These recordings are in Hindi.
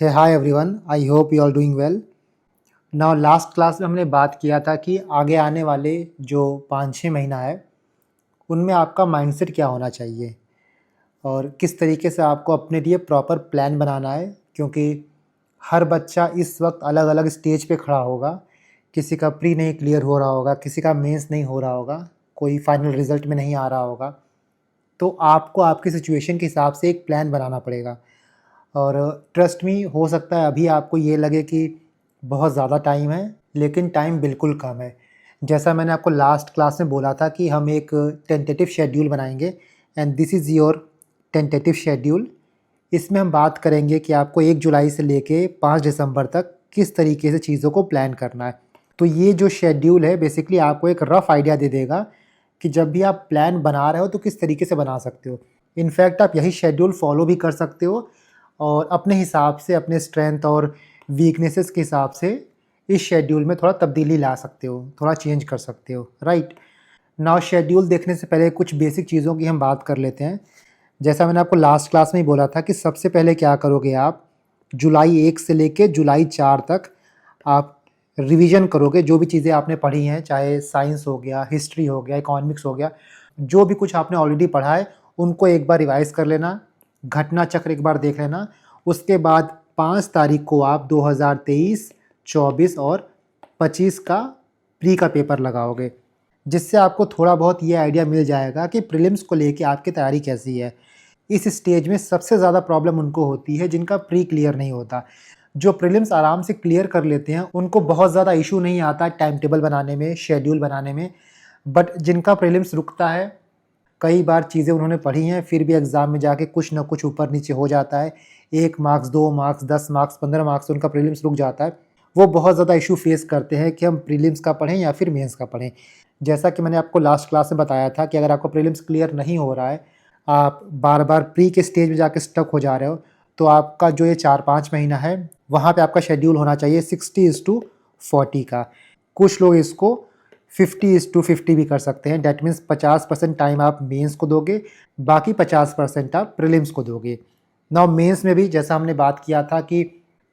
Hey hi everyone, I hope you are doing well. Now last class में हमने बात किया था कि आगे आने वाले जो 5-6 महीना है उनमें आपका माइंडसेट क्या होना चाहिए और किस तरीके से आपको अपने लिए प्रॉपर प्लान बनाना है, क्योंकि हर बच्चा इस वक्त अलग अलग स्टेज पे खड़ा होगा। किसी का प्री नहीं क्लियर हो रहा होगा, किसी का मेंस नहीं हो रहा होगा, कोई फाइनल रिजल्ट में नहीं आ रहा होगा। तो आपको आपकी सिचुएशन के हिसाब से एक प्लान बनाना पड़ेगा। और ट्रस्ट मी, हो सकता है अभी आपको ये लगे कि बहुत ज़्यादा टाइम है, लेकिन टाइम बिल्कुल कम है। जैसा मैंने आपको लास्ट क्लास में बोला था कि हम एक टेंटेटिव शेड्यूल बनाएंगे, and this is your tentative schedule. इसमें हम बात करेंगे कि आपको 1 जुलाई से लेके 5 दिसंबर तक किस तरीके से चीज़ों को प्लान करना है। तो ये जो शेड्यूल है बेसिकली आपको एक रफ़ आइडिया दे देगा कि जब भी आप प्लान बना रहे हो तो किस तरीके से बना सकते हो। इनफैक्ट आप यही शेड्यूल फॉलो भी कर सकते हो और अपने हिसाब से, अपने स्ट्रेंथ और वीकनेसेस के हिसाब से इस शेड्यूल में थोड़ा तब्दीली ला सकते हो, थोड़ा चेंज कर सकते हो, राइट। नाउ शेड्यूल देखने से पहले कुछ बेसिक चीज़ों की हम बात कर लेते हैं। जैसा मैंने आपको लास्ट क्लास में ही बोला था कि सबसे पहले क्या करोगे, आप जुलाई 1 से लेके जुलाई 4 तक आप रिवीजन करोगे। जो भी चीज़ें आपने पढ़ी हैं, चाहे साइंस हो गया, हिस्ट्री हो गया, इकोनॉमिक्स हो गया, जो भी कुछ आपने ऑलरेडी पढ़ा है उनको एक बार रिवाइज़ कर लेना, घटना चक्र एक बार देख लेना। उसके बाद 5 तारीख को आप 2023, 24 और 25 का प्री का पेपर लगाओगे, जिससे आपको थोड़ा बहुत ये आइडिया मिल जाएगा कि प्रीलिम्स को लेके आपकी तैयारी कैसी है। इस स्टेज में सबसे ज़्यादा प्रॉब्लम उनको होती है जिनका प्री क्लियर नहीं होता। जो प्रीलिम्स आराम से क्लियर कर लेते हैं उनको बहुत ज़्यादा इशू नहीं आता टाइम टेबल बनाने में, शेड्यूल बनाने में। बट जिनका प्रीलिम्स रुकता है, कई बार चीज़ें उन्होंने पढ़ी हैं फिर भी एग्ज़ाम में जाके कुछ ना कुछ ऊपर नीचे हो जाता है, 1 मार्क्स, 2 मार्क्स, 10 मार्क्स, 15 मार्क्स उनका प्रीलिम्स रुक जाता है। वो बहुत ज़्यादा इशू फेस करते हैं कि हम प्रीलिम्स का पढ़ें या फिर मेंस का पढ़ें। जैसा कि मैंने आपको लास्ट क्लास में बताया था कि अगर आपका प्रीलिम्स क्लियर नहीं हो रहा है, आप बार बार प्री के स्टेज में जाके स्टक हो जा रहे हो, तो आपका जो ये 4-5 महीना है वहाँ पे आपका शेड्यूल होना चाहिए 60:40 का। कुछ लोग इसको 50:50 भी कर सकते हैं। डैट मीन्स 50% टाइम आप मेंस को दोगे, बाकी 50% आप प्रीलिम्स को दोगे। नाउ मेंस में भी जैसा हमने बात किया था कि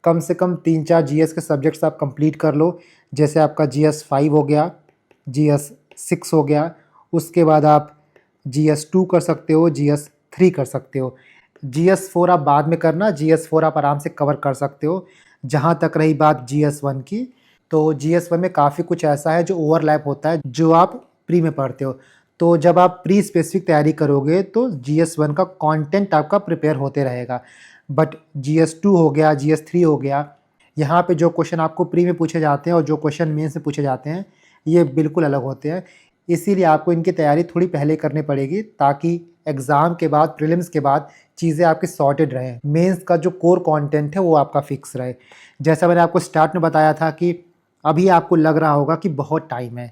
कम से कम 3-4 जीएस के सब्जेक्ट्स आप कंप्लीट कर लो। जैसे आपका जीएस 5 हो गया, जीएस 6 हो गया, उसके बाद आप जीएस 2 कर सकते हो, जीएस 3 कर सकते हो। जीएस 4 आप बाद में करना, जीएस 4 आप आराम से कवर कर सकते हो। जहाँ तक रही बात जीएस 1 की, तो जीएस 1 में काफ़ी कुछ ऐसा है जो ओवरलैप होता है जो आप प्री में पढ़ते हो। तो जब आप प्री स्पेसिफिक तैयारी करोगे तो जीएस 1 का कंटेंट आपका प्रिपेयर होते रहेगा। बट जीएस 2 हो गया, जीएस 3 हो गया, यहाँ पे जो क्वेश्चन आपको प्री में पूछे जाते हैं और जो क्वेश्चन मेन से पूछे जाते हैं ये बिल्कुल अलग होते हैं। इसीलिए आपको इनकी तैयारी थोड़ी पहले करनी पड़ेगी ताकि एग्ज़ाम के बाद, प्रीलिम्स के बाद चीज़ें आपकी सॉर्टेड रहें। मेंस का जो कोर कंटेंट है वो आपका फिक्स रहे। जैसा मैंने आपको स्टार्ट में बताया था कि अभी आपको लग रहा होगा कि बहुत टाइम है,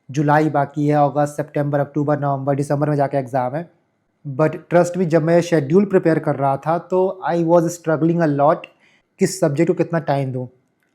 जुलाई बाकी है, अगस्त, सितंबर, अक्टूबर, नवंबर, दिसंबर में जाके एग्ज़ाम है। बट ट्रस्ट मी, जब मैं शेड्यूल प्रिपेयर कर रहा था तो I was struggling a lot, किस सब्जेक्ट को कितना टाइम दूँ।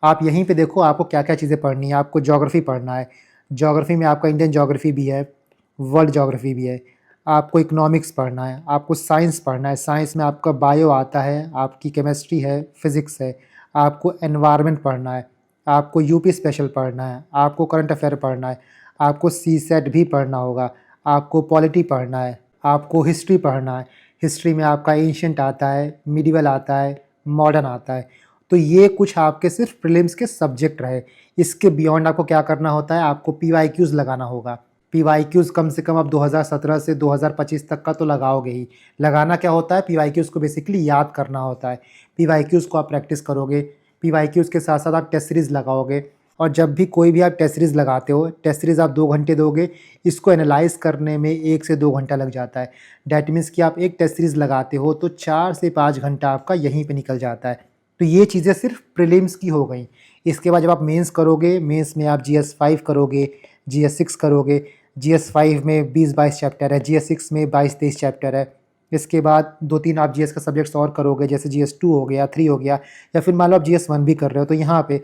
आप यहीं पे देखो आपको क्या क्या चीज़ें पढ़नी है। आपको ज्योग्राफी पढ़ना है, ज्योग्राफी में आपका इंडियन ज्योग्राफी भी है, वर्ल्ड ज्योग्राफी भी है। आपको इकोनॉमिक्स पढ़ना है, आपको साइंस पढ़ना है, साइंस में आपका बायो आता है, आपकी केमिस्ट्री है, फिज़िक्स है, आपको एनवायरनमेंट पढ़ना है, आपको यूपी स्पेशल पढ़ना है, आपको करंट अफेयर पढ़ना है, आपको सीसेट भी पढ़ना होगा, आपको पॉलिटी पढ़ना है, आपको हिस्ट्री पढ़ना है। हिस्ट्री में आपका एंशिएंट आता है, मिडिवल आता है, मॉडर्न आता है। तो ये कुछ आपके सिर्फ प्रीलिम्स के सब्जेक्ट रहे। इसके बियॉन्ड आपको क्या करना होता है, आपको पीवाईक्यूज़ लगाना होगा। पीवाईक्यूज़ कम से कम आप 2017 से 2025 तक का तो लगाओगे ही। लगाना क्या होता है, पीवाईक्यूज़ को बेसिकली याद करना होता है। पीवाईक्यूज़ को आप प्रैक्टिस करोगे, पीवाईक्यूज़ के साथ साथ आप टेस्ट सीरीज़ लगाओगे। और जब भी कोई भी आप टेस्ट सीरीज़ लगाते हो, टेस्ट सीरीज़ आप 2 घंटे दोगे, इसको एनालाइज़ करने में 1 से 2 घंटा लग जाता है। डैट मीन्स कि आप एक टेस्ट सीरीज़ लगाते हो तो 4 से 5 घंटा आपका यहीं पे निकल जाता है। तो ये चीज़ें सिर्फ प्रीलिम्स की हो गई। इसके बाद जब आप मेंस करोगे, मेंस में आप जीएस 5 करोगे, जीएस 6 करोगे। जीएस 5 में 20-22 चैप्टर है, जीएस 6 में 22-23 चैप्टर है। इसके बाद 2-3 आप जीएस का सब्जेक्ट्स और करोगे, जैसे जीएस 2 हो गया, 3 हो गया, या फिर मान लो आप जीएस 1 भी कर रहे हो तो यहाँ पे।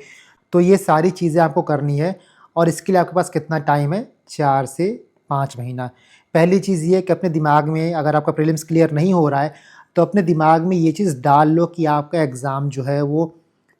तो ये सारी चीज़ें आपको करनी है और इसके लिए आपके पास कितना टाइम है, 4 से 5 महीना। पहली चीज़ ये कि अपने दिमाग में, अगर आपका प्रीलिम्स क्लियर नहीं हो रहा है तो अपने दिमाग में ये चीज़ डाल लो कि आपका एग्ज़ाम जो है वो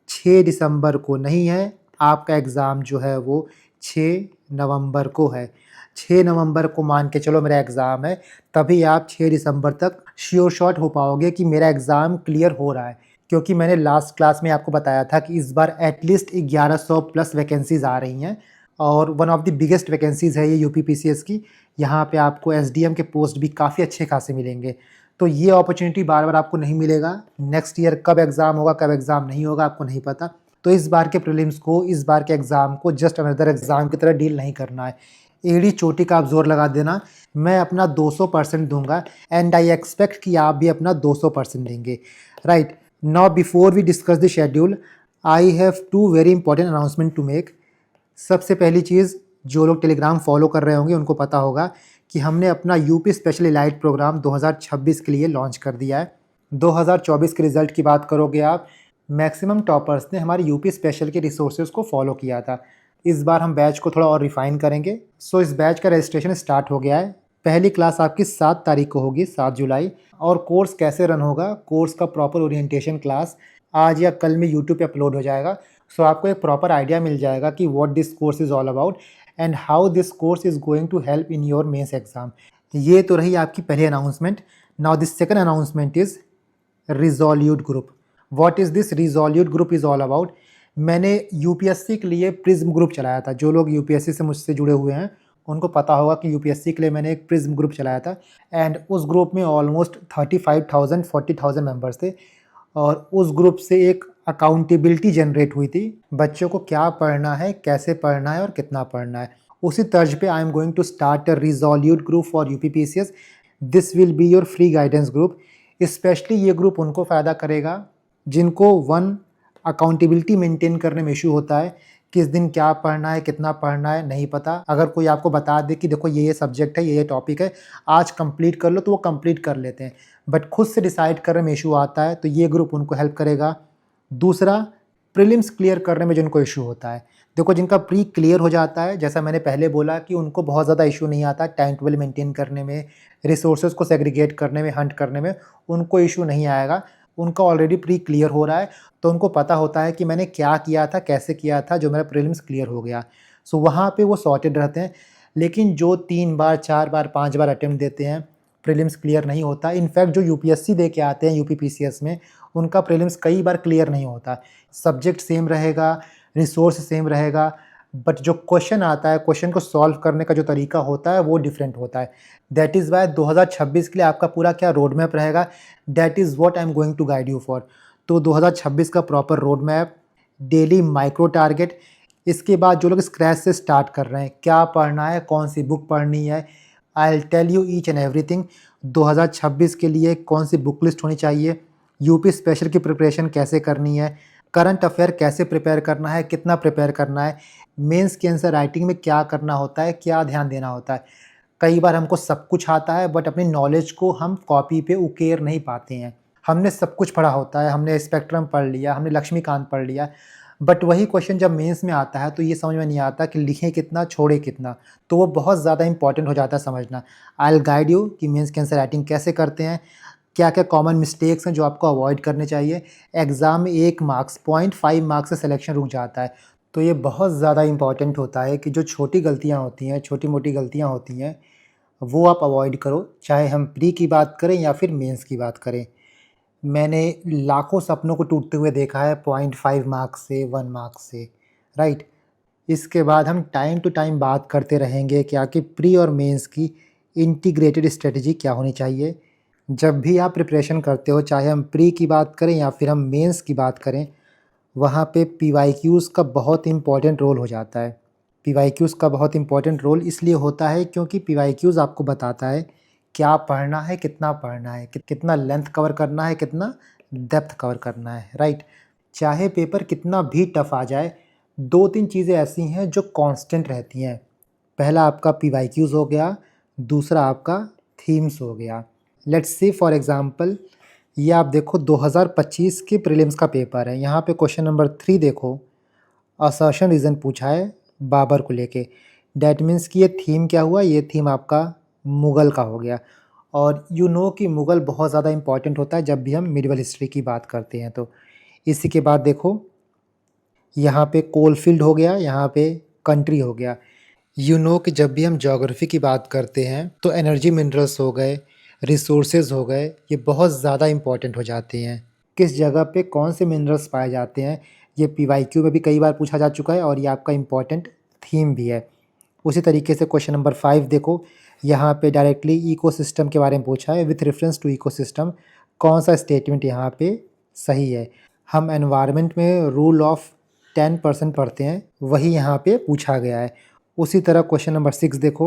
6 दिसंबर को नहीं है, आपका एग्ज़ाम जो है वो 6 नवंबर को है। 6 नवंबर को मान के चलो मेरा एग्ज़ाम है, तभी आप 6 दिसंबर तक श्योर शॉट हो पाओगे कि मेरा एग्ज़ाम क्लियर हो रहा है। क्योंकि मैंने लास्ट क्लास में आपको बताया था कि इस बार एटलीस्ट 1100 प्लस वैकेंसीज़ आ रही हैं और one of the biggest vacancies है ये यूपी पीसीएस की। यहाँ पे आपको एसडीएम के पोस्ट भी काफ़ी अच्छे खासे मिलेंगे। तो ये अपॉर्चुनिटी बार-बार आपको नहीं मिलेगा। नेक्स्ट ईयर कब एग्ज़ाम होगा, कब एग्ज़ाम नहीं होगा, आपको नहीं पता। तो इस बार के प्रीलिम्स को, इस बार के एग्ज़ाम को जस्ट अनदर एग्ज़ाम की तरह डील नहीं करना है। एड़ी चोटी का आप ज़ोर लगा देना, मैं अपना 200% दूँगा एंड आई एक्सपेक्ट कि आप भी अपना 200% देंगे। Right, now before we discuss the schedule, I have 2 very important announcement to make. सबसे पहली चीज़, जो लोग टेलीग्राम फॉलो कर रहे होंगे उनको पता होगा कि हमने अपना यूपी स्पेशल इलाइट प्रोग्राम 2026 के लिए लॉन्च कर दिया है। 2024 के रिज़ल्ट की बात करोगे आप, मैक्सिमम टॉपर्स ने हमारे यूपी स्पेशल के रिसोर्सेज को फॉलो किया था। इस बार हम बैच को थोड़ा और रिफ़ाइन करेंगे। सो इस बैच का रजिस्ट्रेशन स्टार्ट हो गया है। पहली क्लास आपकी 7 तारीख को होगी, 7 जुलाई। और कोर्स कैसे रन होगा, कोर्स का प्रॉपर ओरिएंटेशन क्लास आज या कल में यूट्यूब पे अपलोड हो जाएगा। सो आपको एक प्रॉपर आइडिया मिल जाएगा कि what this course is all about and how this course is going to help in your mains exam. ये तो रही आपकी पहली announcement. Now this second announcement is resolute group. What is this resolute group is all about? मैंने यूपीएससी के लिए प्रिज्म ग्रुप चलाया था। जो लोग यूपीएससी से मुझसे जुड़े हुए हैं उनको पता होगा कि यूपीएससी के लिए मैंने एक प्रिज्म ग्रुप चलाया था एंड उस ग्रुप में ऑलमोस्ट 35,000 40,000 मेंबर्स थे और उस ग्रुप से एक अकाउंटेबिलिटी जनरेट हुई थी, बच्चों को क्या पढ़ना है, कैसे पढ़ना है और कितना पढ़ना है। उसी तर्ज पे I am going to start a resolute group for UP PCS. This will be your free guidance group. Specially ये ग्रुप उनको फ़ायदा करेगा जिनको वन अकाउंटेबिलिटी मेंटेन करने में इशू होता है, किस दिन क्या पढ़ना है, कितना पढ़ना है, नहीं पता। अगर कोई आपको बता दे कि देखो ये सब्जेक्ट है, ये टॉपिक है, आज कंप्लीट कर लो, तो वो कंप्लीट कर लेते हैं। बट खुद से डिसाइड करने में इशू आता है, तो ये ग्रुप उनको हेल्प करेगा। दूसरा, प्रीलिम्स क्लियर करने में जिनको इशू होता है, देखो जिनका प्री क्लियर हो जाता है, जैसा मैंने पहले बोला कि उनको बहुत ज़्यादा इशू नहीं आता टाइम टेबल मेंटेन करने में, रिसोर्सेज को सेग्रीगेट करने में, हंट करने में, उनको इशू नहीं आएगा। उनका ऑलरेडी प्री क्लियर हो रहा है, तो उनको पता होता है कि मैंने क्या किया था, कैसे किया था, जो मेरा प्रीलिम्स क्लियर हो गया। सो वहाँ पे वो सॉर्टेड रहते हैं। लेकिन जो 3 बार, 4 बार, 5 बार अटेम्प्ट देते हैं, प्रीलिम्स क्लियर नहीं होता। इनफैक्ट जो यूपीएससी दे के आते हैं यूपी पीसीएस में, उनका प्रीलिम्स कई बार क्लियर नहीं होता। सब्जेक्ट सेम रहेगा, रिसोर्स सेम रहेगा, बट जो क्वेश्चन आता है, क्वेश्चन को सॉल्व करने का जो तरीका होता है वो डिफरेंट होता है। दैट इज़ वाई 2026 के लिए आपका पूरा क्या रोड मैप रहेगा, that is what I am going to guide you for. तो 2026 का proper road map, daily micro target. इसके बाद जो लोग स्क्रैच से स्टार्ट कर रहे हैं, क्या पढ़ना है, कौन सी बुक पढ़नी है, I will tell you each and everything. 2026 के लिए कौन सी बुक लिस्ट होनी चाहिए, यूपी स्पेशल की प्रिपरेशन कैसे करनी है, करंट अफेयर कैसे प्रिपेयर करना है, कितना प्रिपेयर करना है, मेंस की आंसर राइटिंग में क्या करना होता है, क्या ध्यान देना होता है। कई बार हमको सब कुछ आता है बट अपनी नॉलेज को हम कॉपी पे उकेर नहीं पाते हैं। हमने सब कुछ पढ़ा होता है, हमने स्पेक्ट्रम पढ़ लिया, हमने लक्ष्मीकांत पढ़ लिया, बट वही क्वेश्चन जब मेंस में आता है तो ये समझ में नहीं आता कि लिखें कितना, छोड़े कितना। तो वो बहुत ज़्यादा इंपॉर्टेंट हो जाता है समझना। आई विल गाइड यू कि मेंस की आंसर राइटिंग कैसे करते हैं, क्या क्या कॉमन मिस्टेक्स हैं जो आपको अवॉइड करने चाहिए। एग्ज़ाम में 1 मार्क्स, 0.5 मार्क्स से सिलेक्शन रुक जाता है। तो ये बहुत ज़्यादा इंपॉर्टेंट होता है कि जो छोटी गलतियाँ होती हैं, छोटी-मोटी गलतियाँ होती हैं, वो आप अवॉइड करो, चाहे हम प्री की बात करें या फिर मेंस की बात करें। मैंने लाखों सपनों को टूटते हुए देखा है 0.5 मार्क्स से, 1 मार्क्स से, राइट? इसके बाद हम टाइम टू टाइम बात करते रहेंगे कि आखिर प्री और मेंस की इंटीग्रेटेड स्ट्रेटजी क्या होनी चाहिए। जब भी आप प्रिपरेशन करते हो, चाहे हम प्री की बात करें या फिर हम मेंस की बात करें, वहाँ पे पीवाईक्यूज़ का बहुत इम्पॉर्टेंट रोल हो जाता है। पीवाईक्यूज़ का बहुत इम्पॉर्टेंट रोल इसलिए होता है क्योंकि पीवाईक्यूज़ आपको बताता है क्या पढ़ना है, कितना पढ़ना है, कितना लेंथ कवर करना है, कितना डेप्थ कवर करना है, राइट? चाहे पेपर कितना भी टफ आ जाए, 2-3 चीज़ें ऐसी हैं जो कांस्टेंट रहती हैं। पहला आपका पीवाईक्यूज़ हो गया, दूसरा आपका थीम्स हो गया। लेट्स सी फॉर एग्ज़ाम्पल, ये आप देखो 2025 के प्रीलिम्स का पेपर है। यहाँ पे क्वेश्चन नंबर 3 देखो, असर्शन रीज़न पूछा है बाबर को लेके। दैट मीन्स कि ये थीम क्या हुआ, ये थीम आपका मुग़ल का हो गया। और कि मुग़ल बहुत ज़्यादा इम्पॉर्टेंट होता है जब भी हम मिडीवल हिस्ट्री की बात करते हैं तो। इसी के बाद देखो, यहाँ पे कोलफ़ील्ड हो गया, यहाँ पे कंट्री हो गया। कि जब भी हम ज्योग्राफ़ी की बात करते हैं तो एनर्जी मिनरल्स हो गए, रिसोर्सेज़ हो गए, ये बहुत ज़्यादा इम्पॉर्टेंट हो जाते हैं। किस जगह पे कौन से मिनरल्स पाए जाते हैं, ये पीवाईक्यू में भी कई बार पूछा जा चुका है और ये आपका इम्पॉर्टेंट थीम भी है। उसी तरीके से क्वेश्चन नंबर 5 देखो, यहाँ पे डायरेक्टली इकोसिस्टम के बारे में पूछा है। विथ रेफरेंस टू इकोसिस्टम कौन सा स्टेटमेंट यहाँ पे सही है। हम एनवायरनमेंट में रूल ऑफ 10% पढ़ते हैं, वही यहाँ पे पूछा गया है। उसी तरह क्वेश्चन नंबर 6 देखो,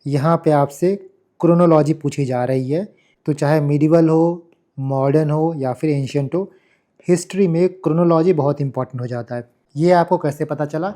यहाँ पे आपसे क्रोनोलॉजी पूछी जा रही है। तो चाहे मिडीवल हो, मॉडर्न हो या फिर एंशिएंट हो, हिस्ट्री में क्रोनोलॉजी बहुत इंपॉर्टेंट हो जाता है। ये आपको कैसे पता चला?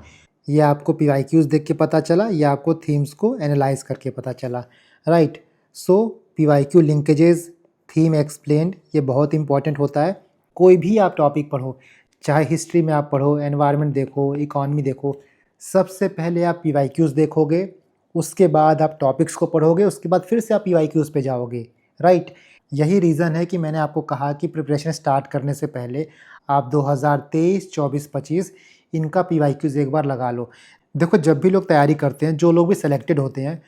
ये आपको पीवाईक्यूज़ देख के पता चला या आपको थीम्स को एनालाइज करके पता चला, राइट? सो पीवाईक्यू लिंकेजेस, थीम एक्सप्लेन्ड, ये बहुत इंपॉर्टेंट होता है। कोई भी आप टॉपिक पढ़ो, चाहे हिस्ट्री में आप पढ़ो, एनवायरनमेंट देखो, इकॉनमी देखो, सबसे पहले आप पीवाईक्यूज़ देखोगे, उसके बाद आप टॉपिक्स को पढ़ोगे, उसके बाद फिर से आप पीवाईक्यूज़ पे जाओगे, राइट? यही रीज़न है कि मैंने आपको कहा कि प्रिपरेशन स्टार्ट करने से पहले आप 2023, 24, 25 इनका पीवाईक्यूज़ एक बार लगा लो। देखो, जब भी लोग तैयारी करते हैं, जो लोग भी सेलेक्टेड होते हैं,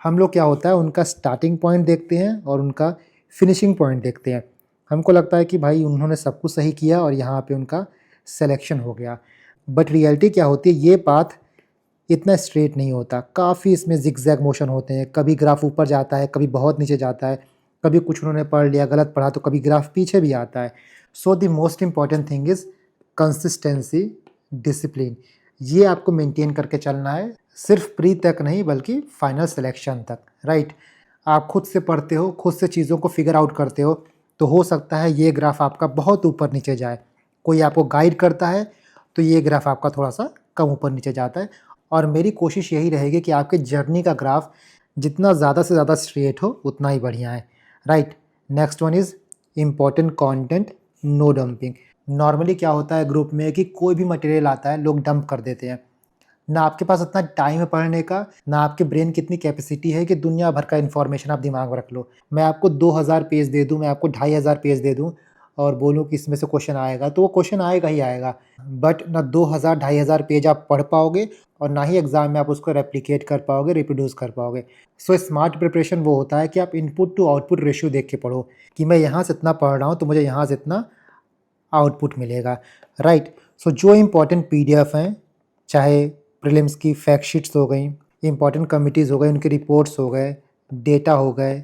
हम लोग क्या होता है उनका स्टार्टिंग पॉइंट देखते हैं और उनका फिनिशिंग पॉइंट देखते हैं। हमको लगता है कि भाई उन्होंने सब कुछ सही किया और यहाँ पे उनका सिलेक्शन हो गया। बट रियलिटी क्या होती है, ये पाथ इतना स्ट्रेट नहीं होता, काफ़ी इसमें ज़िगज़ैग मोशन होते हैं। कभी ग्राफ ऊपर जाता है, कभी बहुत नीचे जाता है, कभी कुछ उन्होंने पढ़ लिया, गलत पढ़ा तो कभी ग्राफ पीछे भी आता है। So the most important thing is consistency, discipline, ये आपको मेंटेन करके चलना है, सिर्फ प्री तक नहीं बल्कि फाइनल सिलेक्शन तक, राइट? आप खुद से पढ़ते हो, खुद से चीज़ों को फिगर आउट करते हो, तो हो सकता है ये ग्राफ आपका बहुत ऊपर नीचे जाए। कोई आपको गाइड करता है तो ये ग्राफ आपका थोड़ा सा कम ऊपर नीचे जाता है। और मेरी कोशिश यही रहेगी कि आपके जर्नी का ग्राफ जितना ज़्यादा से ज़्यादा स्ट्रेट हो उतना ही बढ़िया है, right? Next one is important content, no dumping. Normally क्या होता है ग्रुप में कि कोई भी मटेरियल आता है लोग डंप कर देते हैं। ना आपके पास इतना टाइम है पढ़ने का, ना आपके ब्रेन की इतनी कैपेसिटी है कि दुनिया भर का इन्फॉर्मेशन आप दिमाग में रख लो। मैं आपको 2000 पेज दे दूँ, मैं आपको 2500 पेज दे दूँ और बोलूँ कि इसमें से क्वेश्चन आएगा, तो वो क्वेश्चन आएगा ही आएगा। बट ना 2000 2500 पेज आप पढ़ पाओगे और ना ही एग्ज़ाम में आप उसको रेप्लिकेट कर पाओगे, रिप्रोड्यूस कर पाओगे। सो स्मार्ट प्रिपरेशन वो होता है कि आप इनपुट टू आउटपुट रेशियो देख के पढ़ो कि मैं यहाँ से इतना पढ़ रहा हूँ तो मुझे यहाँ से इतना आउटपुट मिलेगा, राइट? सो जो इम्पोर्टेंट पीडीएफ हैं, चाहे प्रीलिम्स की फैक्ट शीट्स हो गई, इम्पॉर्टेंट कमिटीज़ हो गए, उनके रिपोर्ट्स हो गए, डेटा हो गए,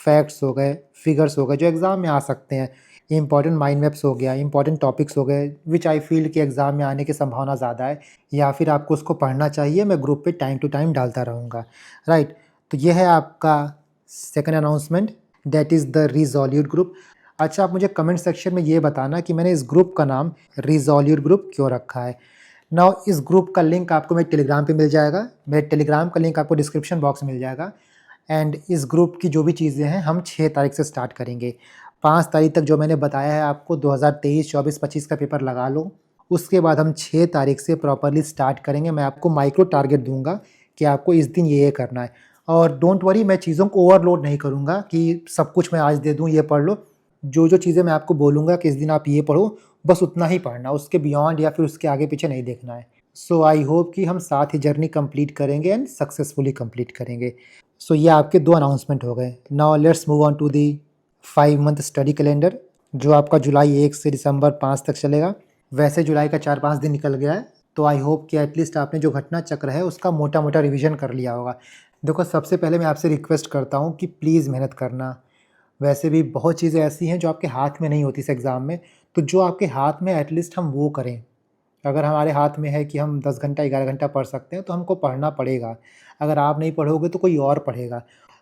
फैक्ट्स हो गए, फिगर्स हो गए जो एग्ज़ाम में आ सकते हैं, इम्पॉर्टेंट माइंड मैप्स हो गया, इम्पॉर्टेंट टॉपिक्स हो गए विच आई फील कि एग्ज़ाम में आने की संभावना ज़्यादा है या फिर आपको उसको पढ़ना चाहिए, मैं ग्रुप पे टाइम टू टाइम डालता रहूँगा, राइट? तो ये है आपका second announcement, that is the resolute group. अच्छा, आप मुझे कमेंट सेक्शन में ये बताना कि मैंने इस ग्रुप का नाम रिज़ॉल्यूट ग्रुप क्यों रखा है। नाउ इस ग्रुप का लिंक आपको मेरे टेलीग्राम पे मिल जाएगा, मेरे टेलीग्राम का लिंक आपको डिस्क्रिप्शन बॉक्स में मिल जाएगा। एंड इस ग्रुप की जो भी चीज़ें हैं हम 6 तारीख से स्टार्ट करेंगे। 5 तारीख तक जो मैंने बताया है आपको 2023, 24, 25 का पेपर लगा लो। उसके बाद हम 6 तारीख से प्रॉपर्ली स्टार्ट करेंगे। मैं आपको माइक्रो टारगेट दूँगा कि आपको इस दिन ये करना है। और डोंट वरी, मैं चीज़ों को ओवरलोड नहीं करूँगा कि सब कुछ मैं आज दे दूँ, ये पढ़ लो। जो चीज़ें मैं आपको बोलूँगा कि इस दिन आप ये पढ़ो, बस उतना ही पढ़ना, उसके बियॉन्ड या फिर उसके आगे पीछे नहीं देखना है। सो आई होप कि हम साथ ही जर्नी कंप्लीट करेंगे एंड सक्सेसफुली कंप्लीट करेंगे। सो ये आपके 2 अनाउंसमेंट हो गए। Now let's move on to the 5 month study calendar जो आपका जुलाई 1 से दिसंबर 5 तक चलेगा। वैसे जुलाई का 4-5 दिन निकल गया है, तो आई होप कि एटलीस्ट आपने जो घटना चक्र है उसका मोटा-मोटा रिवीजन कर लिया होगा। देखो, सबसे पहले मैं आपसे रिक्वेस्ट करता हूँ कि प्लीज़ मेहनत करना। वैसे भी बहुत चीज़ें ऐसी हैं जो आपके हाथ में नहीं होती इस एग्ज़ाम में, तो जो आपके हाथ में एटलीस्ट हम वो करें। अगर हमारे हाथ में है कि हम 10 घंटा 11 घंटा पढ़ सकते हैं तो हमको पढ़ना पड़ेगा। अगर आप नहीं पढ़ोगे तो कोई और पढ़ेगा।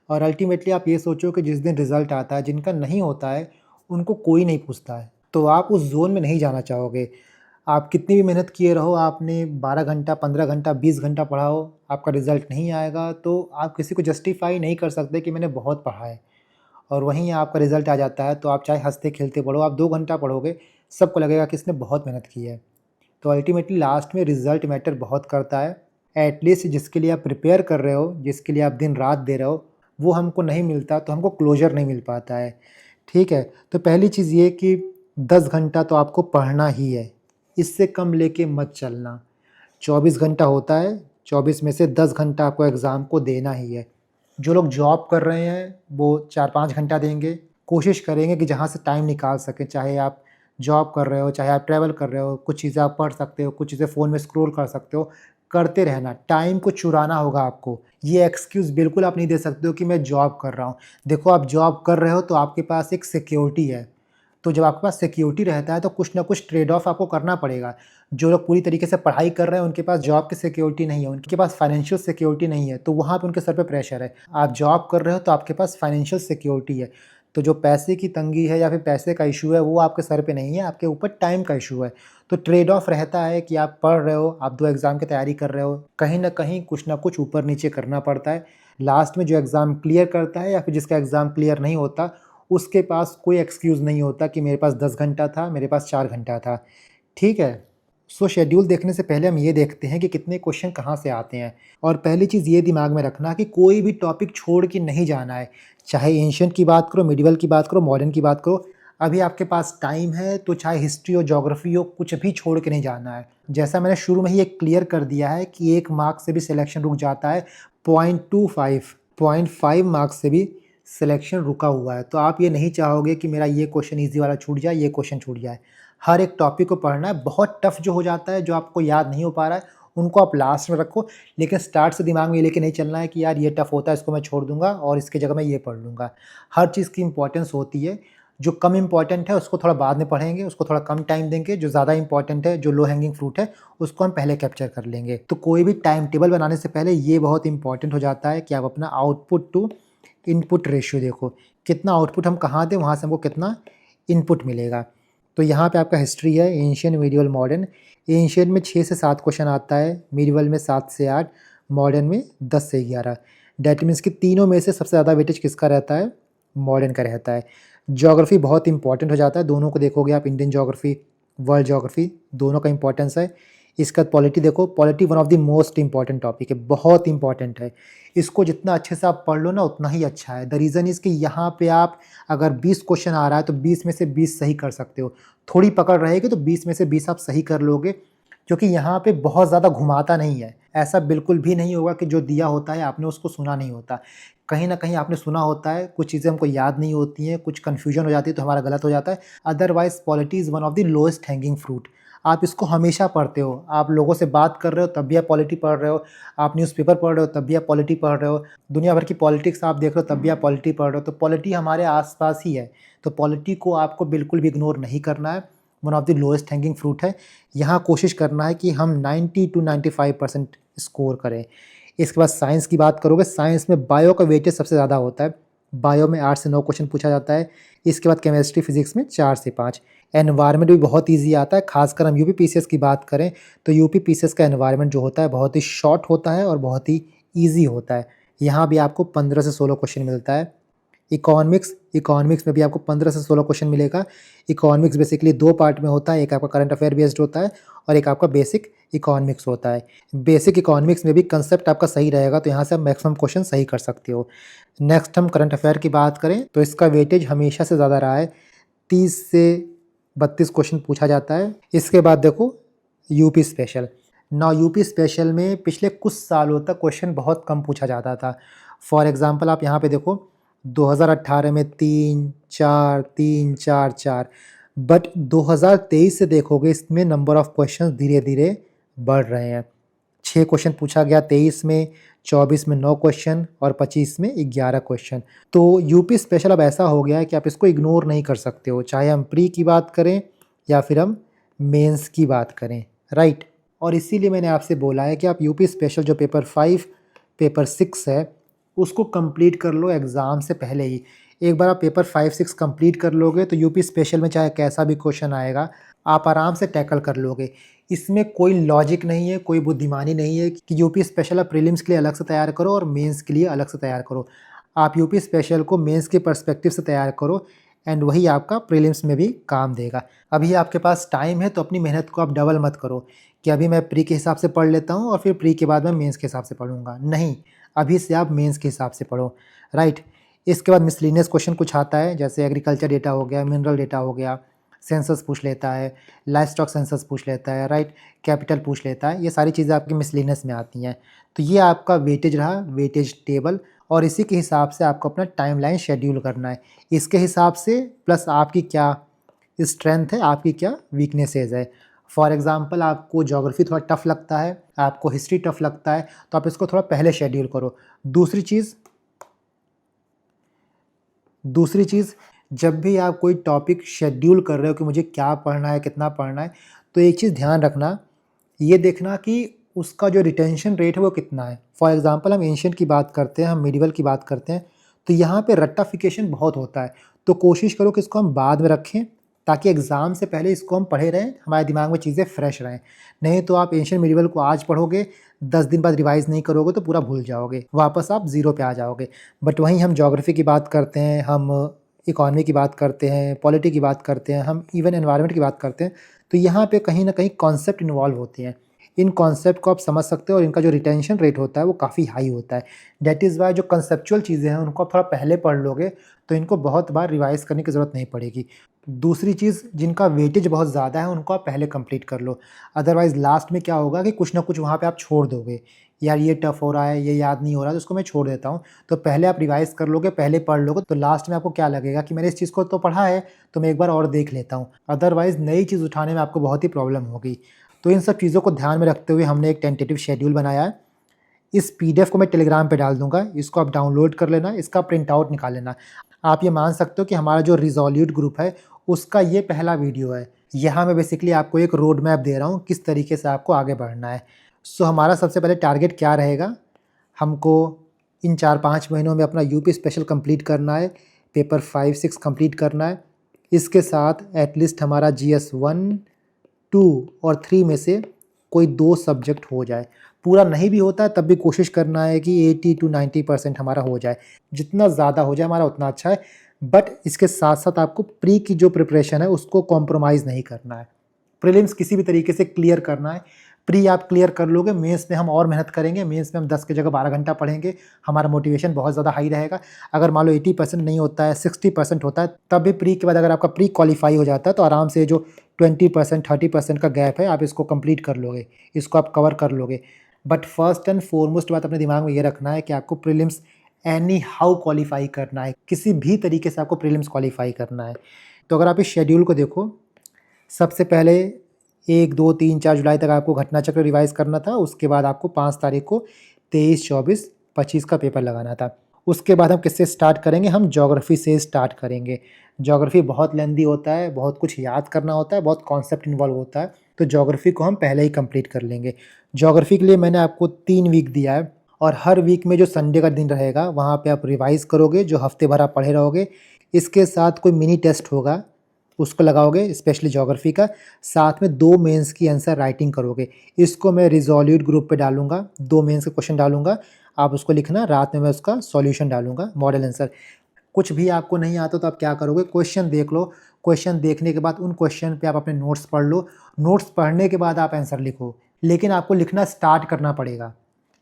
और अल्टीमेटली आप ये सोचो कि जिस दिन रिज़ल्ट आता है, जिनका नहीं होता है उनको कोई नहीं पूछता है, तो आप उस ज़ोन में नहीं जाना चाहोगे। आप कितनी भी मेहनत किए रहो, आपने 12 घंटा, 15 घंटा, 20 घंटा पढ़ा हो, आपका रिज़ल्ट नहीं आएगा तो आप किसी को जस्टिफ़ाई नहीं कर सकते कि मैंने बहुत पढ़ा है। और वहीं आपका रिज़ल्ट आ जाता है तो आप चाहे हँसते-खेलते पढ़ो, आप 2 घंटा पढ़ोगे, सबको लगेगा कि इसने बहुत मेहनत की है। तो अल्टीमेटली लास्ट में रिज़ल्ट मैटर बहुत करता है। एटलीस्ट जिसके लिए आप प्रिपेयर कर रहे हो, जिसके लिए आप दिन-रात दे रहे हो, वो हमको नहीं मिलता तो हमको क्लोज़र नहीं मिल पाता है, ठीक है? तो पहली चीज़ ये कि 10 घंटा तो आपको पढ़ना ही है, इससे कम लेके मत चलना। 24 घंटा होता है, 24 में से 10 घंटा आपको एग्ज़ाम को देना ही है। जो लोग जॉब कर रहे हैं, वो 4-5 घंटा देंगे। कोशिश करेंगे कि जहाँ से टाइम निकाल सकें, चाहे आप जॉब कर रहे हो, चाहे आप ट्रैवल कर रहे हो, कुछ चीज़ें आप पढ़ सकते हो, कुछ चीज़ें फ़ोन में स्क्रॉल कर सकते हो, करते रहना। टाइम को चुराना होगा आपको। ये एक्सक्यूज़ बिल्कुल आप नहीं दे सकते हो कि मैं जॉब कर रहा हूँ। देखो, आप जॉब कर रहे हो तो आपके पास एक सिक्योरिटी है। तो जब आपके पास सिक्योरिटी रहता है तो कुछ ना कुछ ट्रेड ऑफ आपको करना पड़ेगा। जो लोग पूरी तरीके से पढ़ाई कर रहे हैं उनके पास जॉब की सिक्योरिटी नहीं है, उनके पास फाइनेंशियल सिक्योरिटी नहीं है, तो वहाँ पे उनके सर पे प्रेशर है। आप जॉब कर रहे हो तो आपके पास फाइनेंशियल सिक्योरिटी है। तो जो पैसे की तंगी है या फिर पैसे का इश्यू है वो आपके सर पे नहीं है, आपके ऊपर टाइम का इश्यू है। तो ट्रेड ऑफ रहता है कि आप पढ़ रहे हो, आप 2 एग्ज़ाम की तैयारी कर रहे हो, कहीं न कहीं कुछ ना कुछ ऊपर-नीचे करना पड़ता है। लास्ट में जो एग्ज़ाम क्लियर करता है या फिर जिसका एग्ज़ाम क्लियर नहीं होता, उसके पास कोई एक्सक्यूज़ नहीं होता कि मेरे पास 10 घंटा था, मेरे पास 4 घंटा था, ठीक है? सो शेड्यूल देखने से पहले हम ये देखते हैं कि कितने क्वेश्चन कहाँ से आते हैं और पहली चीज़ ये दिमाग में रखना कि कोई भी टॉपिक छोड़ के नहीं जाना है। चाहे एंशिएंट की बात करो, मिडीवल की बात करो, मॉडर्न की बात करो, अभी आपके पास टाइम है तो चाहे हिस्ट्री हो, ज्योग्राफी हो, कुछ भी छोड़ के नहीं जाना है। जैसा मैंने शुरू में ही एक क्लियर कर दिया है कि 1 मार्क्स से भी सिलेक्शन रुक जाता है, 0.25 0.5 मार्क्स से भी सिलेक्शन रुका हुआ है। तो आप ये नहीं चाहोगे कि मेरा ये क्वेश्चन ईज़ी वाला छूट जाए, ये क्वेश्चन छूट जाए। हर एक टॉपिक को पढ़ना है, बहुत टफ जो हो जाता है, जो आपको याद नहीं हो पा रहा है, उनको आप लास्ट में रखो, लेकिन स्टार्ट से दिमाग में ये लेके नहीं चलना है कि यार ये टफ होता है, इसको मैं छोड़ दूँगा और इसकी जगह मैं ये पढ़ लूँगा। हर चीज़ की इम्पोर्टेंस होती है, जो कम इम्पोर्टेंट है उसको थोड़ा बाद में पढ़ेंगे, उसको थोड़ा कम टाइम देंगे, जो ज़्यादा इम्पोर्टेंट है, जो लो हैंगिंग फ्रूट है, उसको हम पहले कैप्चर कर लेंगे। तो कोई भी टाइम टेबल बनाने से पहले ये बहुत इम्पोर्टेंट हो जाता है कि आप अपना आउटपुट टू इनपुट रेशियो देखो, कितना आउटपुट हम कहाँ दें, वहाँ से हमको कितना इनपुट मिलेगा। तो यहाँ पे आपका हिस्ट्री है, एंशिएंट, मिडीवल, मॉडर्न। एंशिएंट में 6 से 7 क्वेश्चन आता है, मिडीवल में 7 से 8, मॉडर्न में 10 से 11। दैट मीन्स कि तीनों में से सबसे ज़्यादा वेटेज किसका रहता है? मॉडर्न का रहता है। ज्योग्राफी बहुत इंपॉर्टेंट हो जाता है, दोनों को देखोगे आप, इंडियन ज्योग्राफी, वर्ल्ड ज्योग्राफी, दोनों का इंपॉर्टेंस है। इसका पॉलिटी देखो, polity one of the most important topic है, बहुत इंपॉर्टेंट है। इसको जितना अच्छे से आप पढ़ लो ना उतना ही अच्छा है। द रीज़न इज़ कि यहाँ पे आप अगर 20 क्वेश्चन आ रहा है तो 20 में से 20 सही कर सकते हो। थोड़ी पकड़ रहेगी तो 20 में से 20 आप सही कर लोगे, क्योंकि यहाँ पे बहुत ज़्यादा घुमाता नहीं है। ऐसा बिल्कुल भी नहीं होगा कि जो दिया होता है आपने उसको सुना नहीं होता। कहीं न कहीं आपने सुना होता है, कुछ चीज़ें हमको याद नहीं होती हैं, कुछ कन्फ्यूजन हो जाती है तो हमारा गलत हो जाता है। Otherwise polity is one of the lowest hanging fruit. आप इसको हमेशा पढ़ते हो, आप लोगों से बात कर रहे हो तब भी आप पॉलिटी पढ़ रहे हो, आप न्यूज़पेपर पढ़ रहे हो तब भी आप पॉलिटी पढ़ रहे हो, दुनिया भर की पॉलिटिक्स आप देख रहे हो तब भी आप पॉलिटी पढ़ रहे हो। तो पॉलिटी हमारे आस-पास ही है, तो पॉलिटी को आपको बिल्कुल भी इग्नोर नहीं करना है। One of the lowest hanging fruit है। यहाँ कोशिश करना है कि हम 90 टू 95% स्कोर करें। इसके बाद साइंस की बात करोगे, साइंस में बायो का वेटेज सबसे ज़्यादा होता है। बायो में 8 से 9 क्वेश्चन पूछा जाता है। इसके बाद केमिस्ट्री, फिजिक्स में 4 से 5। एनवायरनमेंट भी बहुत ईज़ी आता है, खासकर हम यूपी पीसीएस की बात करें तो यूपी पीसीएस का एनवायरनमेंट जो होता है बहुत ही शॉर्ट होता है और बहुत ही ईज़ी होता है। यहाँ भी आपको 15 से 16 क्वेश्चन मिलता है। इकोनॉमिक्स में भी आपको 15 से 16 क्वेश्चन मिलेगा। इकोनॉमिक्स बेसिकली 2 पार्ट में होता है, एक आपका करंट अफेयर बेस्ड होता है और एक आपका बेसिक इकोनॉमिक्स होता है। बेसिक इकोनॉमिक्स में भी कंसेप्ट आपका सही रहेगा तो यहाँ से आप मैक्सिमम क्वेश्चन सही कर सकते हो। नेक्स्ट हम करंट अफेयर की बात करें तो इसका वेटेज हमेशा से ज़्यादा रहा है, 30 से 32 क्वेश्चन पूछा जाता है। इसके बाद देखो यूपी स्पेशल। यूपी स्पेशल में पिछले कुछ सालों तक क्वेश्चन बहुत कम पूछा जाता था। फॉर एग्ज़ाम्पल आप यहाँ पे देखो 2018 में 3, 4, 3, 4, 4, बट 2023 से देखोगे इसमें नंबर ऑफ क्वेश्चंस धीरे-धीरे बढ़ रहे हैं। 6 क्वेश्चन पूछा गया 23 में, 24 में 9 क्वेश्चन और 25 में 11 क्वेश्चन। तो यूपी स्पेशल अब ऐसा हो गया है कि आप इसको इग्नोर नहीं कर सकते हो, चाहे हम प्री की बात करें या फिर हम मेंस की बात करें, राइट? और इसीलिए मैंने आपसे बोला है कि आप यूपी स्पेशल जो पेपर 5, पेपर 6 है, उसको कंप्लीट कर लो एग्ज़ाम से पहले ही। एक बार आप पेपर 5-6 कंप्लीट कर लोगे तो यूपी स्पेशल में चाहे कैसा भी क्वेश्चन आएगा, आप आराम से टैकल कर लोगे। इसमें कोई लॉजिक नहीं है, कोई बुद्धिमानी नहीं है कि यूपी स्पेशल आप प्रीलिम्स के लिए अलग से तैयार करो और मेंस के लिए अलग से तैयार करो। आप यूपी स्पेशल को मेंस के पर्सपेक्टिव से तैयार करो एंड वही आपका प्रीलिम्स में भी काम देगा। अभी आपके पास टाइम है तो अपनी मेहनत को आप डबल मत करो कि अभी मैं प्री के हिसाब से पढ़ लेता हूँ और फिर प्री के बाद मैं मेंस के हिसाब से पढ़ूँगा। नहीं, अभी से आप मेंस के हिसाब से पढ़ो। राइट। इसके बाद मिसलेनियस क्वेश्चन कुछ आता है, जैसे एग्रीकल्चर डेटा हो गया, मिनरल डेटा हो गया, सेंसस पूछ लेता है, लाइफ स्टॉक सेंसस पूछ लेता है, राइट, कैपिटल पूछ लेता है। ये सारी चीज़ें आपकी मिसलेनियस में आती हैं। तो ये आपका वेटेज रहा, वेटेज टेबल, और इसी के हिसाब से आपको अपना टाइमलाइन शेड्यूल करना है। इसके हिसाब से प्लस आपकी क्या स्ट्रेंथ है, आपकी क्या वीकनेसेस है। फॉर एग्जांपल आपको ज्योग्राफी थोड़ा टफ लगता है, आपको हिस्ट्री टफ लगता है, तो आप इसको थोड़ा पहले शेड्यूल करो। दूसरी चीज़, जब भी आप कोई टॉपिक शेड्यूल कर रहे हो कि मुझे क्या पढ़ना है, कितना पढ़ना है, तो एक चीज़ ध्यान रखना, ये देखना कि उसका जो रिटेंशन रेट है वो कितना है। फॉर एग्जांपल हम एंशिएंट की बात करते हैं, हम मिडिवल की बात करते हैं, तो यहाँ पे रट्टाफिकेशन बहुत होता है। तो कोशिश करो कि इसको हम बाद में रखें, ताकि एग्ज़ाम से पहले इसको हम पढ़े रहें, हमारे दिमाग में चीज़ें फ्रेश रहें। नहीं तो आप एंशिएंट मिडिवल को आज पढ़ोगे, 10 दिन बाद रिवाइज़ नहीं करोगे तो पूरा भूल जाओगे, वापस आप ज़ीरो पे आ जाओगे। बट वहीं हम ज्योग्राफी की बात करते हैं, हम इकॉनमी की बात करते हैं, पॉलिटी की बात करते हैं, हम इवन एनवायरनमेंट की बात करते हैं, तो यहाँ पे कहीं न कहीं कॉन्सेप्ट इन्वॉल्व होते हैं। इन कॉन्सेप्ट को आप समझ सकते हो और इनका जो रिटेंशन रेट होता है वो काफ़ी हाई होता है। दैट इज़ वाई जो कंसेप्चुअल चीज़ें हैं उनको आप थोड़ा पहले पढ़ लोगे तो इनको बहुत बार रिवाइज़ करने की ज़रूरत नहीं पड़ेगी। दूसरी चीज़, जिनका वेटेज बहुत ज़्यादा है उनको आप पहले कंप्लीट कर लो, अदरवाइज़ लास्ट में क्या होगा कि कुछ ना कुछ वहाँ पे आप छोड़ दोगे, यार ये टफ हो रहा है, ये याद नहीं हो रहा है, तो उसको मैं छोड़ देता हूँ। तो पहले आप रिवाइज़ कर लोगे, पहले पढ़ लोगे, तो लास्ट में आपको क्या लगेगा कि मैंने इस चीज़ को तो पढ़ा है, तो मैं एक बार और देख लेता हूँ। अदरवाइज़ नई चीज़ उठाने में आपको बहुत ही प्रॉब्लम होगी। तो इन सब चीज़ों को ध्यान में रखते हुए हमने एक टेंटेटिव शेड्यूल बनाया है। इस पीडीएफ को मैं टेलीग्राम पे डाल दूँगा, इसको आप डाउनलोड कर लेना, इसका प्रिंट आउट निकाल लेना। आप ये मान सकते हो कि हमारा जो रिज़ॉल्यूट ग्रुप है, उसका ये पहला वीडियो है। यहाँ मैं बेसिकली आपको एक रोड मैप दे रहा हूँ, किस तरीके से आपको आगे बढ़ना है। सो हमारा सबसे पहले टारगेट क्या रहेगा, हमको इन 4-5 महीनों में अपना यूपी स्पेशल कंप्लीट करना है, पेपर 5-6 कंप्लीट करना है। इसके साथ एटलीस्ट हमारा जीएस 1, 2 और 3 में से कोई 2 सब्जेक्ट हो जाए। पूरा नहीं भी होता है तब भी कोशिश करना है कि 80 to 90% हमारा हो जाए। जितना ज़्यादा हो जाए हमारा उतना अच्छा है। बट इसके साथ-साथ आपको प्री की जो प्रिपरेशन है उसको कॉम्प्रोमाइज़ नहीं करना है। प्रीलिम्स किसी भी तरीके से क्लियर करना है। प्री आप क्लियर कर लोगे, मेंस में हम और मेहनत करेंगे, मेंस में हम 10 की जगह 12 घंटा पढ़ेंगे, हमारा मोटिवेशन बहुत ज़्यादा हाई रहेगा। अगर मान लो 80% नहीं होता है, 60% होता है, तब भी प्री के बाद अगर आपका प्री क्वालीफाई हो जाता है तो आराम से जो 20% 30% का गैप है आप इसको कंप्लीट कर लोगे, इसको आप कवर कर लोगे। बट फर्स्ट एंड फॉरमोस्ट बात अपने दिमाग में ये रखना है कि आपको प्रीलिम्स एनी हाउ क्वालीफाई करना है, किसी भी तरीके से आपको प्रीलिम्स क्वालीफाई करना है। तो अगर आप इस शेड्यूल को देखो, सबसे पहले 1, 2, 3, 4 जुलाई तक आपको घटना चक्र रिवाइज़ करना था। उसके बाद आपको 5 तारीख को 23, 24, 25 का पेपर लगाना था। उसके बाद हम किससे स्टार्ट करेंगे, हम ज्योग्राफी से स्टार्ट करेंगे। ज्योग्राफी बहुत लेंदी होता है, बहुत कुछ याद करना होता है, बहुत कॉन्सेप्ट इन्वॉल्व होता है, तो ज्योग्राफी को हम पहले ही कंप्लीट कर लेंगे। ज्योग्राफी के लिए मैंने आपको 3 वीक दिया है और हर वीक में जो संडे का दिन रहेगा वहाँ पे आप रिवाइज़ करोगे, जो हफ्ते भर आप पढ़े रहोगे। इसके साथ कोई मिनी टेस्ट होगा, उसको लगाओगे स्पेशली ज्योग्राफी का, साथ में 2 मेंस की आंसर राइटिंग करोगे। इसको मैं रिज़ॉल्यूट ग्रुप पे डालूँगा, 2 मेंस के क्वेश्चन डालूँगा, आप उसको लिखना, रात में मैं उसका सॉल्यूशन डालूँगा, मॉडल आंसर। कुछ भी आपको नहीं आता तो आप क्या करोगे, क्वेश्चन देख लो, क्वेश्चन देखने के बाद उन क्वेश्चन पे आप अपने नोट्स पढ़ लो, नोट्स पढ़ने के बाद आप आंसर लिखो। लेकिन आपको लिखना स्टार्ट करना पड़ेगा।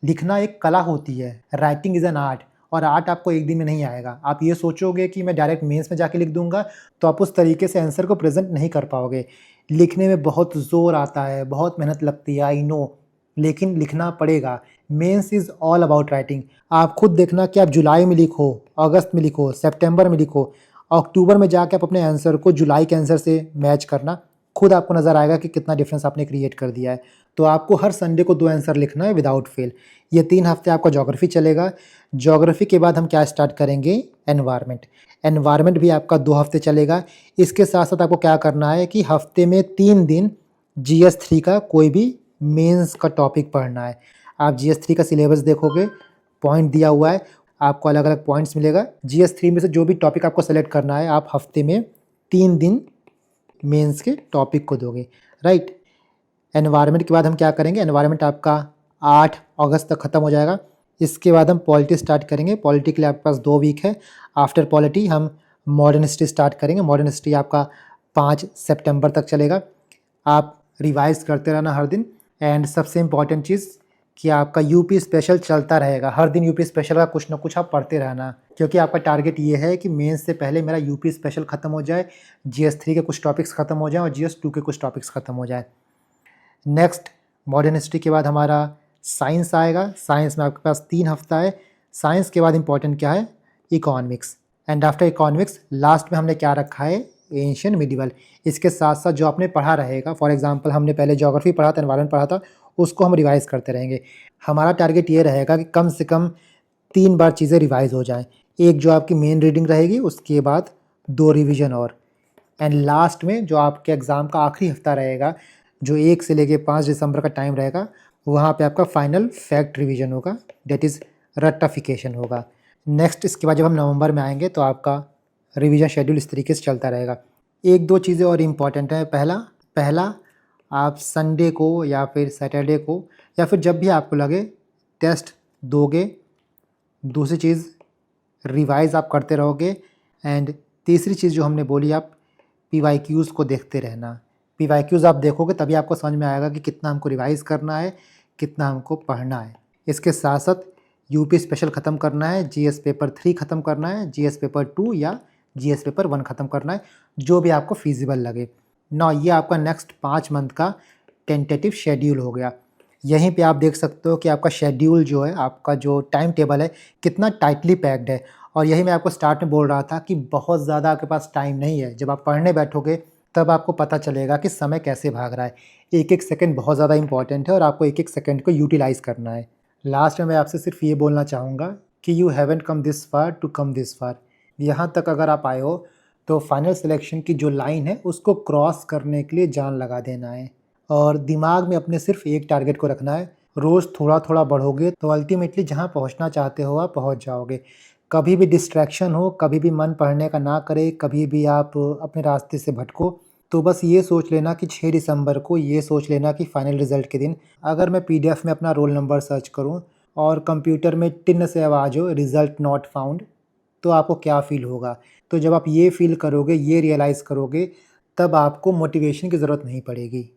लिखना एक कला होती है, राइटिंग इज़ एन आर्ट, और आर्ट आपको एक दिन में नहीं आएगा। आप ये सोचोगे कि मैं डायरेक्ट मेंस में जाके लिख दूँगा, तो आप उस तरीके से आंसर को प्रेज़ेंट नहीं कर पाओगे। लिखने में बहुत ज़ोर आता है, बहुत मेहनत लगती है, आई नो, लेकिन लिखना पड़ेगा। Mains is all about writing. आप खुद देखना कि आप जुलाई में लिखो, अगस्त में लिखो, सितंबर में लिखो, अक्टूबर में जाके आप अपने आंसर को जुलाई के आंसर से मैच करना, खुद आपको नज़र आएगा कि कितना डिफरेंस आपने क्रिएट कर दिया है। तो आपको हर संडे को 2 आंसर लिखना है विदाउट फेल। ये 3 हफ्ते आपका ज्योग्राफी चलेगा। ज्योग्राफी के बाद हम क्या स्टार्ट करेंगे, एनवायरनमेंट। एनवायरनमेंट भी आपका 2 हफ्ते चलेगा। इसके साथ-साथ आपको क्या करना है कि हफ्ते में 3 दिन जीएस 3 का कोई भी मेंस का टॉपिक पढ़ना है। आप जीएस 3 का सिलेबस देखोगे, पॉइंट दिया हुआ है, आपको अलग-अलग पॉइंट्स मिलेगा। जीएस 3 में से जो भी टॉपिक आपको सेलेक्ट करना है, आप हफ्ते में 3 दिन मेंस के टॉपिक को दोगे, राइट। एनवायरनमेंट के बाद हम क्या करेंगे, एनवायरनमेंट आपका 8 अगस्त तक ख़त्म हो जाएगा। इसके बाद हम पॉलिटी स्टार्ट करेंगे। पॉलिटी के लिए आपके पास 2 वीक है। आफ्टर पॉलिटी हम मॉडर्न हिस्ट्री स्टार्ट करेंगे। मॉडर्न हिस्ट्री आपका 5 सितंबर तक चलेगा। आप रिवाइज करते रहना हर दिन। एंड सबसे इम्पॉर्टेंट चीज़ कि आपका यूपी स्पेशल चलता रहेगा, हर दिन यूपी स्पेशल का कुछ ना कुछ आप पढ़ते रहना। क्योंकि आपका टारगेट ये है कि मेंस से पहले मेरा यूपी स्पेशल ख़त्म हो जाए, GS3 के कुछ टॉपिक्स ख़त्म हो जाएँ और GS2 के कुछ टॉपिक्स ख़त्म हो जाए। नेक्स्ट मॉडर्न हिस्ट्री के बाद हमारा साइंस आएगा। साइंस में आपके पास 3 हफ्ता है। साइंस के बाद इम्पॉर्टेंट क्या है? Economics. And after economics last में हमने क्या रखा है? Ancient medieval. इसके साथ साथ जो आपने पढ़ा रहेगा, फॉर एग्जांपल हमने पहले ज्योग्राफी पढ़ा था, एनवायरनमेंट पढ़ा था, उसको हम रिवाइज़ करते रहेंगे। हमारा टारगेट ये रहेगा कि कम से कम 3 बार चीज़ें रिवाइज़ हो जाएँ। एक जो आपकी मेन रीडिंग रहेगी, उसके बाद 2 रिवीजन और। एंड लास्ट में जो आपके एग्ज़ाम का आखिरी हफ्ता रहेगा, जो 1 से लेके 5 दिसंबर का टाइम रहेगा, वहाँ पे आपका फाइनल फैक्ट रिवीजन होगा, दैट इज़ रट्टाफिकेशन होगा। नेक्स्ट इसके बाद जब हम नवंबर में आएंगे तो आपका रिवीजन शेड्यूल इस तरीके से चलता रहेगा। 1-2 चीज़ें और इम्पॉर्टेंट हैं। पहला आप संडे को या फिर सैटरडे को या फिर जब भी आपको लगे टेस्ट दोगे। दूसरी चीज़ रिवाइज़ आप करते रहोगे। एंड तीसरी चीज़ जो हमने बोली, आप PYQs को देखते रहना। PYQs आप देखोगे तभी आपको समझ में आएगा कि कितना हमको रिवाइज़ करना है, कितना हमको पढ़ना है। इसके साथ साथ यूपी स्पेशल ख़त्म करना है, GS पेपर 3 ख़त्म करना है, GS पेपर 2 या GS पेपर 1 ख़त्म करना है, जो भी आपको फ़ीज़िबल लगे। ना ये आपका नेक्स्ट 5 मंथ का टेंटेटिव शेड्यूल हो गया। यहीं पे आप देख सकते हो कि आपका शेड्यूल जो है, आपका जो टाइम टेबल है, कितना टाइटली पैक्ड है। और यही मैं आपको स्टार्ट में बोल रहा था कि बहुत ज़्यादा आपके पास टाइम नहीं है। जब आप पढ़ने बैठोगे तब आपको पता चलेगा कि समय कैसे भाग रहा है। एक-एक सेकंड बहुत ज़्यादा इम्पॉर्टेंट है और आपको एक-एक सेकंड को यूटिलाइज़ करना है। लास्ट में मैं आपसे सिर्फ ये बोलना चाहूँगा कि you haven't come this far to come this far. यहाँ तक अगर आप आए हो तो फाइनल सिलेक्शन की जो लाइन है उसको क्रॉस करने के लिए जान लगा देना है। और दिमाग में अपने सिर्फ एक टारगेट को रखना है। रोज़ थोड़ा-थोड़ा बढ़ोगे तो अल्टीमेटली जहाँ पहुँचना चाहते हो आप पहुँच जाओगे। कभी भी डिस्ट्रैक्शन हो, कभी भी मन पढ़ने का ना करे, कभी भी आप अपने रास्ते से भटको, तो बस ये सोच लेना कि 6 दिसंबर को ये सोच लेना कि फाइनल रिज़ल्ट के दिन अगर मैं PDF में अपना रोल नंबर सर्च करूँ और कंप्यूटर में टिन से आवाज़ हो रिज़ल्ट नॉट फाउंड, तो आपको क्या फ़ील होगा? तो जब आप ये फ़ील करोगे, ये रियलाइज़ करोगे, तब आपको मोटिवेशन की ज़रूरत नहीं पड़ेगी।